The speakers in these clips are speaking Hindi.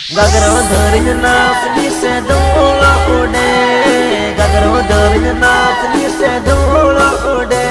गगरो धरिन नाचनी से धूल उड़े, गगरो धरिन नाचनी से धूल उड़े।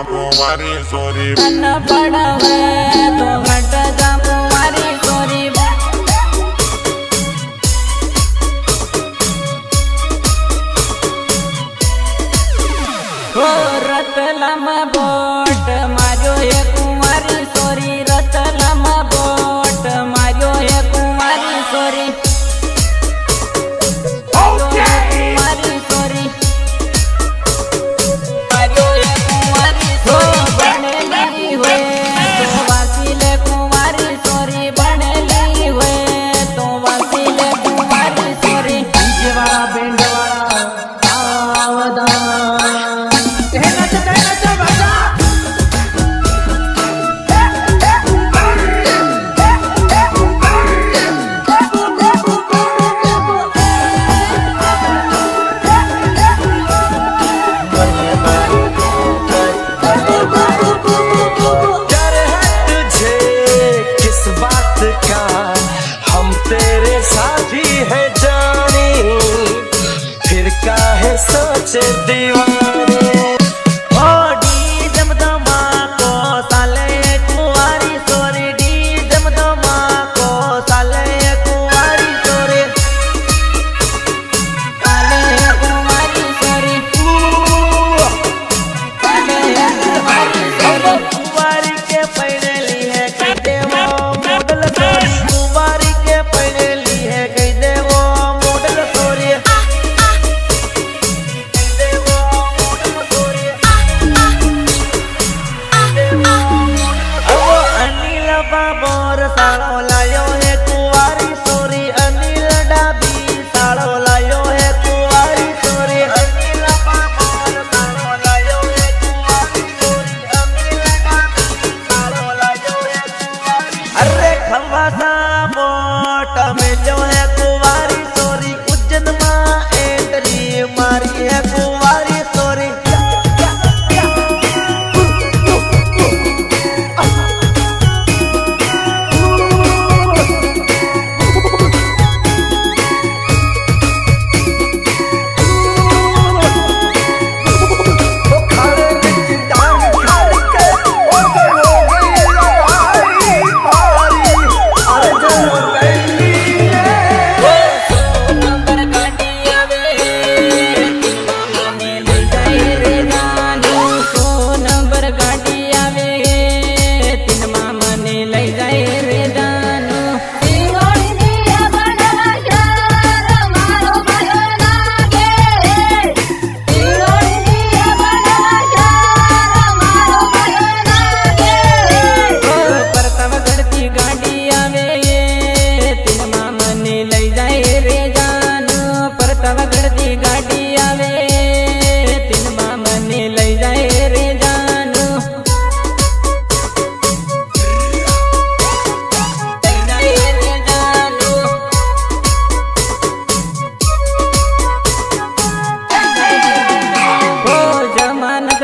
कुंवारी सोरी अन्न पड़वे तो घट जा कुंवारी सोरी। हो रतलम बोट मार्यो हे कुंवारी सोरी, रतलम बोट मार्यो हे कुंवारी सोरी। सोचे दीवाने ओ डी जमदमा को साले कुंवारी सोरी, डी जमदमा को साले कुंवारी सोरी, साले कुंवारी सोरी, साले कुंवारी सोरी। कुंवारी के पहने ली है कह दे वो मॉडल सोरी, कुंवारी के पहने ली है कह दे वो मॉडल सोरी। बाबोर साड़ो लायो है कुंवारी सोरी, अनिल डाबी साड़ो लायो है कुंवारी सोरी, अनिल बाबोर साड़ो लायो है कुंवारी सोरी, अनिल डाबी साड़ो लायो है कुंवारी। अरे खवासा मोट मिलो है कुंवारी सोरी, उज्जैन मां एंट्री मारी है कुंवारी सोरी।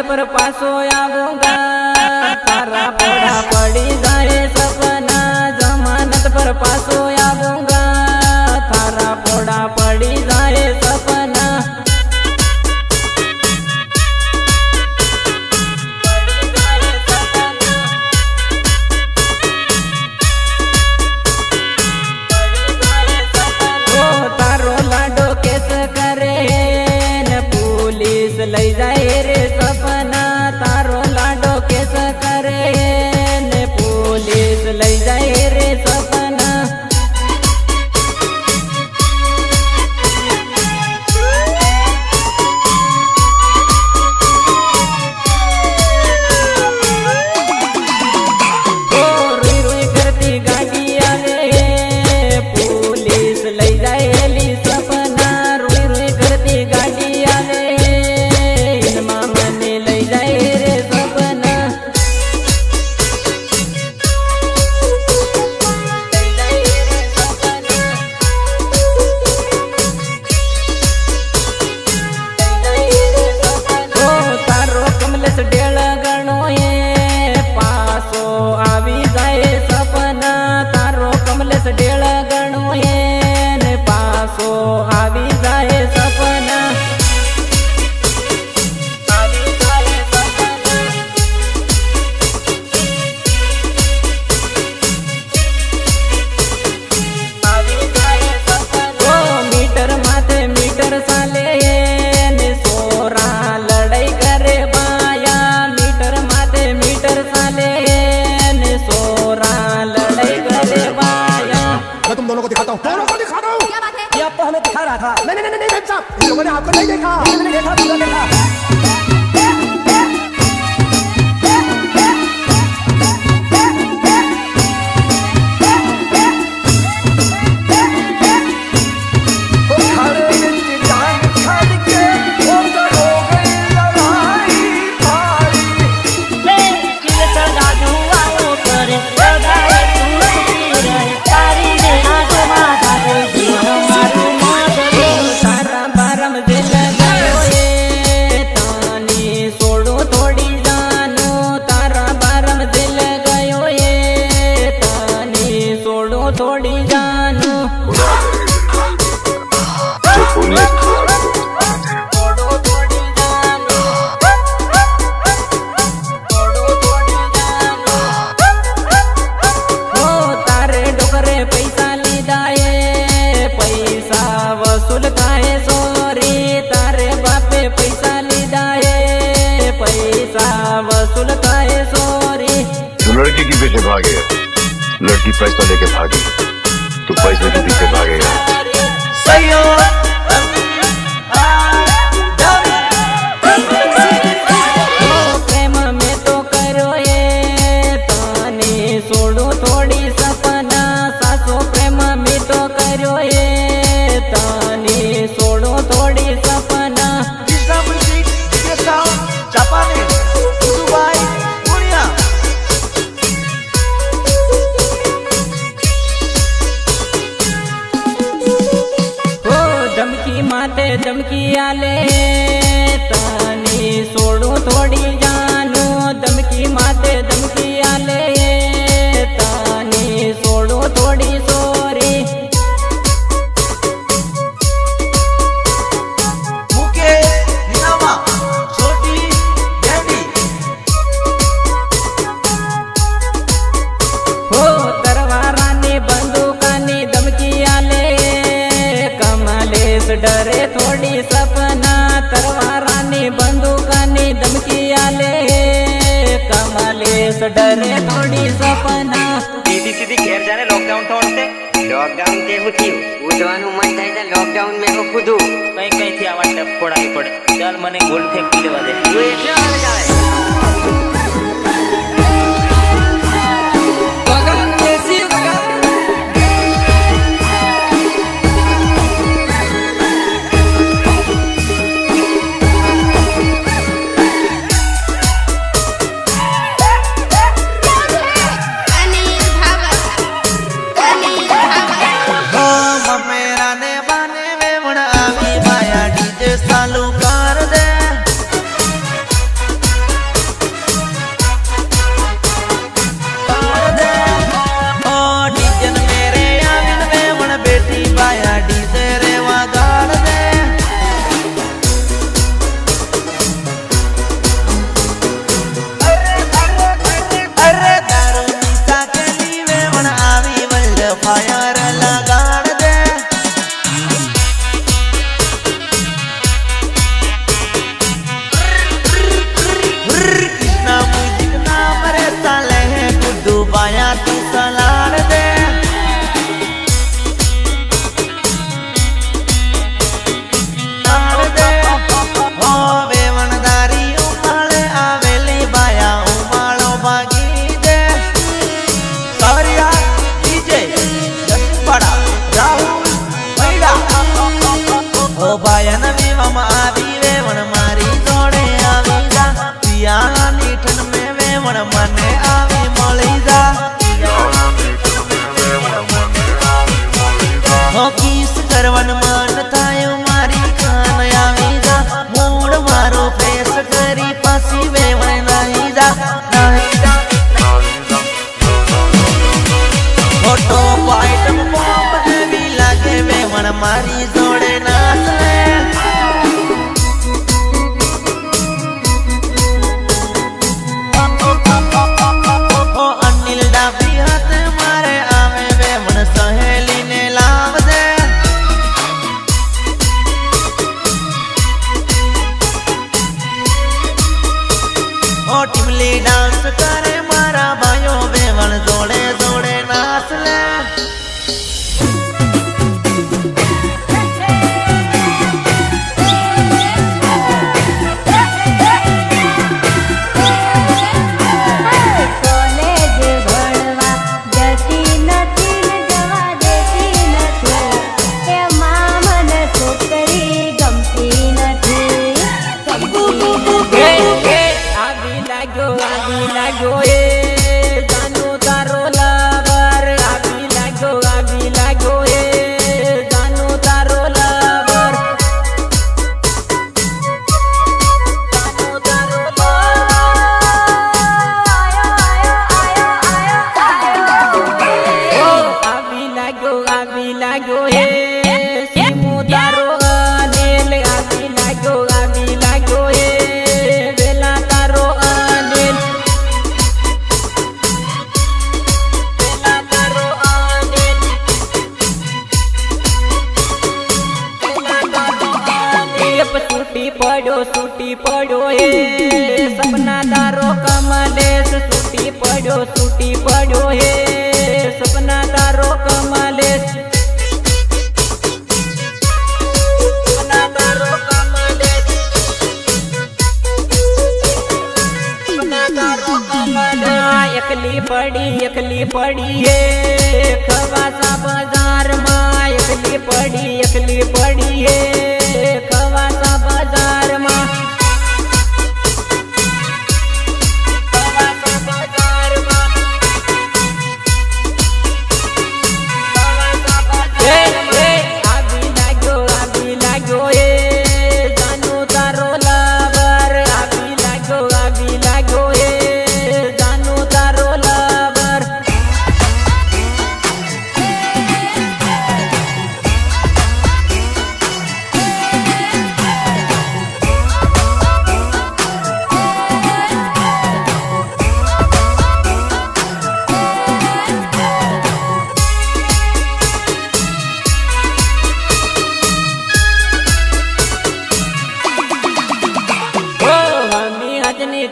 पर पासो आऊंगा, तारा पोड़ा पड़ी जाए सपना। जमानत पर पासो आऊंगा, तारा पोड़ा पड़ी जाए सपना। रहा था। नहीं नहीं नहीं नहीं साहब, इन लोगों ने आपको नहीं देखा, नहीं देखा, पूरा देखा। थोड़ी जानू तारे डोकरे पैसा लीधा है, पैसा वसूल काहे सोरी। तारे बापे पैसा लीधा है, पैसा वसूल काहे सोरी। तू लड़की के पीछे भागे, लड़की पैसा लेके भागी, तू पैसे के पीछे भागेगा। प्रेम में तो करो ये ताने छोड़ो थोड़ी सपना। सासो प्रेम में तो करो ये ताने छोड़ो थोड़ी सपना। धमकी माते धमकी आले ताने छोड़ो थोड़ी जानू। धमकी माते धमकी आले ताने छोड़ो थोड़ी सोरी। हो तरवारानी बंदूकानी धमकी आले, कमलेश डरे थोड़ी सपना। तरवारानी बंदूकानी धमकी आले, कमलेश डरे थोड़ी सपना। सीधी सीधी घेर जाने लॉकडाउन तोड़ते। लॉकडाउन के हुथी उठવાનું મન થાય તો લોકડાઉન મે કો ખુદું કઈ કઈ થી આવા ટપ પડાવી પડે। ચાલ મને ગોલ ફેંકી દેવા દે, તું એટલે હાલ જાય। चालू कर दे ओ डीजन मेरे आंगन में मन बेटी बाया डीजे रे वगाड़ दे। अरे दारू मीठा के लिए मन आवी वल्ड फायर लगाड़ दे। बाया तू सलाड़ दे ओ वेवनदारी उमाले आवेली बाया उमालो भागी दे। सावरिया डीजे बड़ा राहुल मैडा ओ बाया नवी मम आवी वेवन मारी जोड़े आवी जा। पियाला नीठन में वेवन मने आवी किस करवन मन थायो मारी कान आवी जा। मूड मारो फेस करी पासी वेवण नहीं जा, नहीं जा। फोटो आइटम बॉम्ब भी लागे वेवण मारी जोड़े नाच ले। ओ अनिल डाबी हाथ मारे आवे वेवण सहेली ने लाव दे। ओ टिमली डांस करे मारा भाइयों वेवण जोड़े जोड़े नाच ले। सूटी पड़ो हे सपना तारो कमलेश सूटी पड़ो हे सपना तारो कमलेश सपना तारो कमलेश सपना तारो कमलेश एकली पड़ी हे खवासा बाजार में एकली पड़ी हे खवासा बाजार में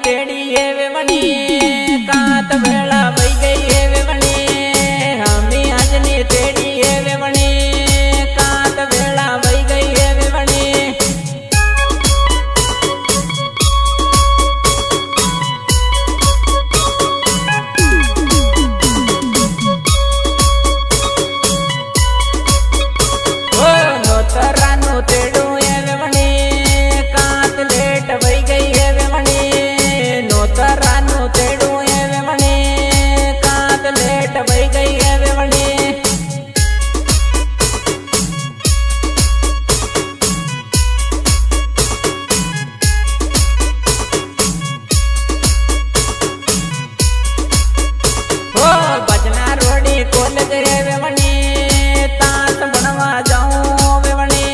तेड़ी है वे मनी कात वेला बई गई है वे मनी हमी हजनी तेड़ी है वे मनी कात वेला बई गई है वे मनी ओ नोतरा नो तेड़ो है वे मनी कात लेट बई गई है वे मनी तरानु तेड़ू है वे मनी कात लेट बई गई है वे मनी ओ बजना रोडी कॉलेज है वे मनी तास बनवा जाऊं वे मनी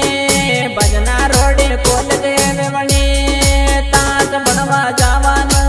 बजना रोडी कॉलेज है वे मनी तास बनवा जावानु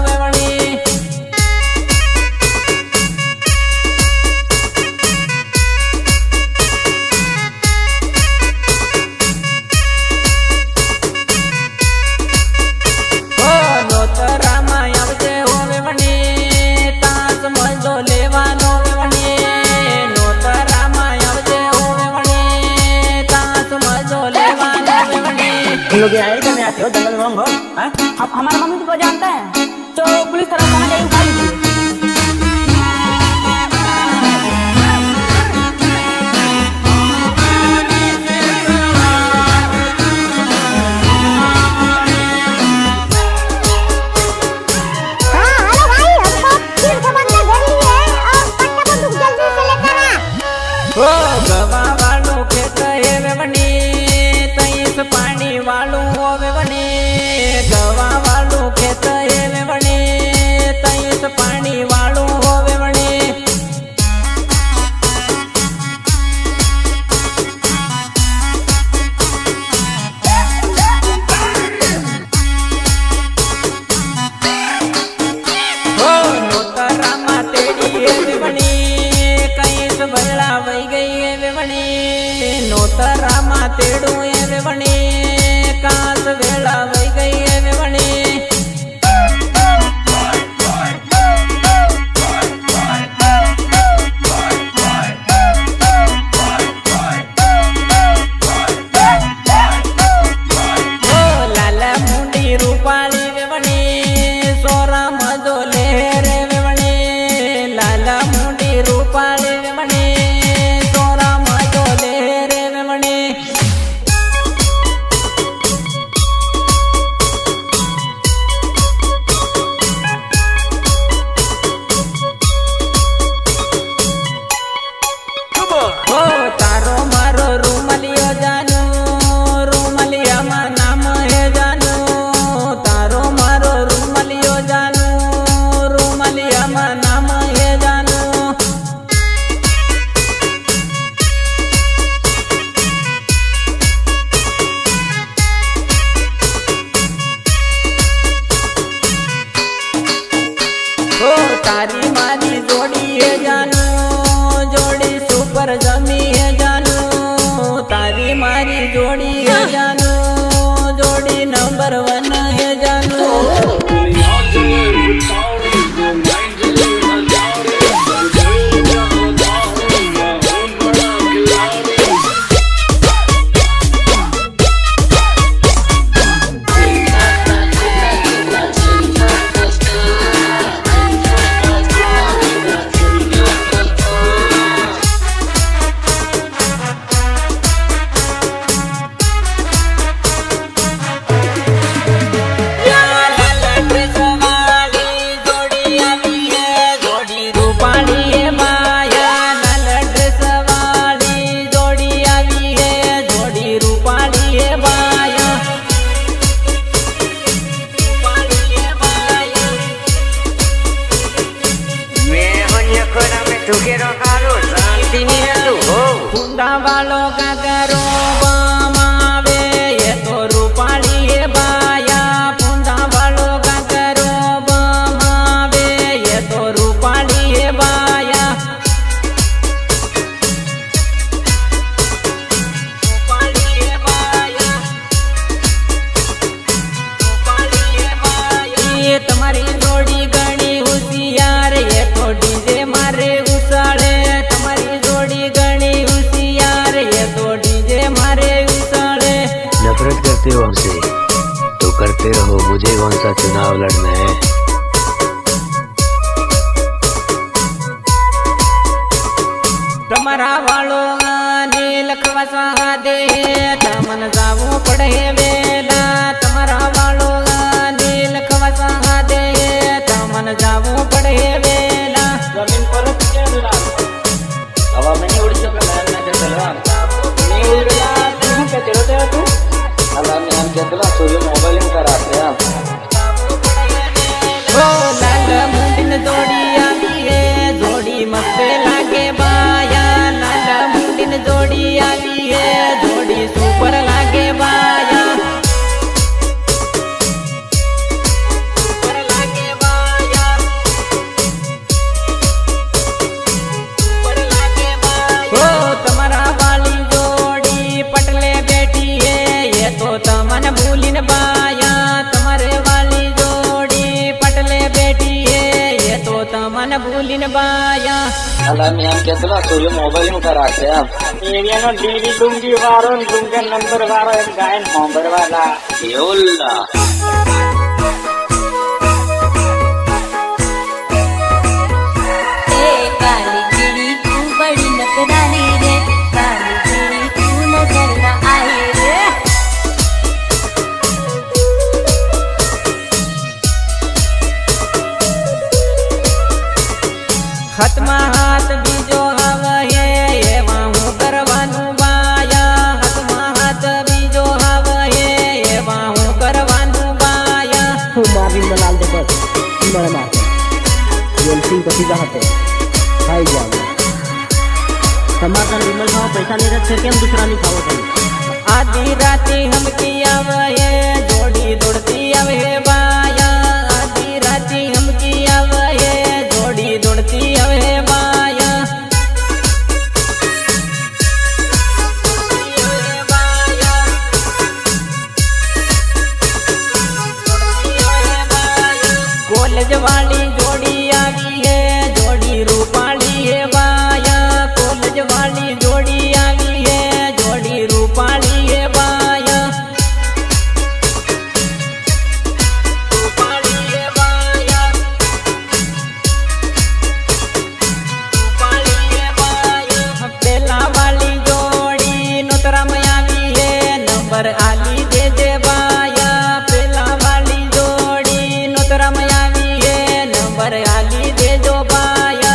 लोग आए तो मैं आते हो जंगल में हो हैं अब हमारा मम्मी को जानता है तो पुलिस तरफ खाना चाहिए उठा लीजिए पानी वालू होवे बने गवा वालू खेत हेवे बने तईस पानी वालू होवे बने ओ नोतरा मा तेड़ी हेवे बने कईस बल्ला वही गई हेवे बने नोतरा मा तेड़ू हेवे बने कात वेला वही गई है वे बने ओ लाला मुंडी रूपाली वे बने सोरा मजो लेरे वे बने लाला मुंडी रूपाली वे बने सोरा मजो लेरे वे बने जोड़ी है जानू जोड़ी नंबर 1 है जानू वालों का करो बमावे ये तो रूपाली है बाया पुंदा वालों का करो बमावे ये तो रूपाली है बाया रूपाली है बाया रूपाली है बाया ये तुम्हारी जोड़ी गणी होशियार ये तो डीजे मारे उसाड़े तुम्हारी जोड़ी गणी नफरत करते हो हमसे तो करते रहो, मुझे कौन सा चुनाव लड़ना है। तुम्हारा वालो ने लखवा सहा दे तमन जावो पड़े वेला तुम्हारा वालो ने लखवा सहा दे तमन जावो पड़े वेला जमीन पर हवा में नहीं उड़ सकता मैं चलवा नहीं उड़ला तुम क्या चलते हो तू अल्लाह ने हम कहते सूर्य मोबाइल में कराते हैं ओ लाल मुंडिन जोड़ी आई है जोड़ी मस्त लागे बाया लाल मुंडिन जोड़ी आई है जोड़ी सुपर लागे बाया सुपर लागे बाया सुपर लागे बाया ओ तुम्हारा वाली जोड़ी पटले बैठी है ये तो तमन भूलिन बाया तुम्हारे वाली जोड़ी पटले बैठी है ये तो तमन भूलिन बाया अल्लाह में हम कहते सूर्य मोबाइल में कराते हैं ये ना डीडी दूंगी वारों दूंगे नंबर वारों एक गायन नंबर वाला योल्ला काली चिड़ी तू बड़ी नकरानी रे काली चिड़ी तू नजर न आई रे हाथमा हाथ बीजो हवा है ये वाहू करवानू बाया हाथमा हाथ बीजो हवा है ये वाहू करवानू बाया હું મારી મલાલ દે બસ મને માર ये सिंह कभी जाते खाई जाओ समाधान विमल भाव पैसा नहीं रखते केम दूसरा नहीं खाओ भाई आधी राती हम किया वहे जोड़ी दौड़ती आवे बाया आधी राती हम किया वहे जोड़ी दौड़ती आवे बाया कॉलेज वाली जोड़ी आई है जोड़ी रूपाली है बाया कॉलेज वाली जोड़ी आई है जोड़ी रूपाली है बाया रूपाली है बाया रूपाली है बाया पहला वाली जोड़ी नोतरा में आई है नंबर आली दे दे बाया पहला वाली जोड़ी नोतरा में आई है नंबर आली दे दो बाया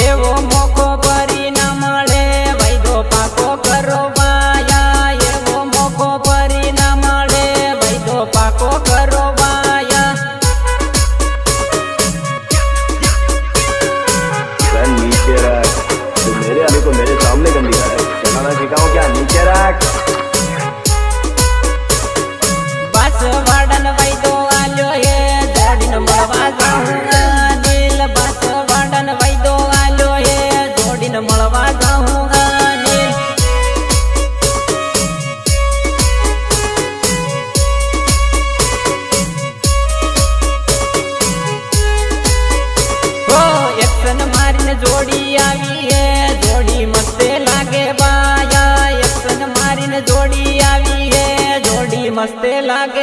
एवो मोको परी न मळे वैदो पाको करो बाया एवो मोको परी न मळे वैदो पाको करो बाया जोड़ी आई है जोड़ी मस्ते लागे बाया एक्शन मारीने जोड़ी आई है जोड़ी मस्ते लागे।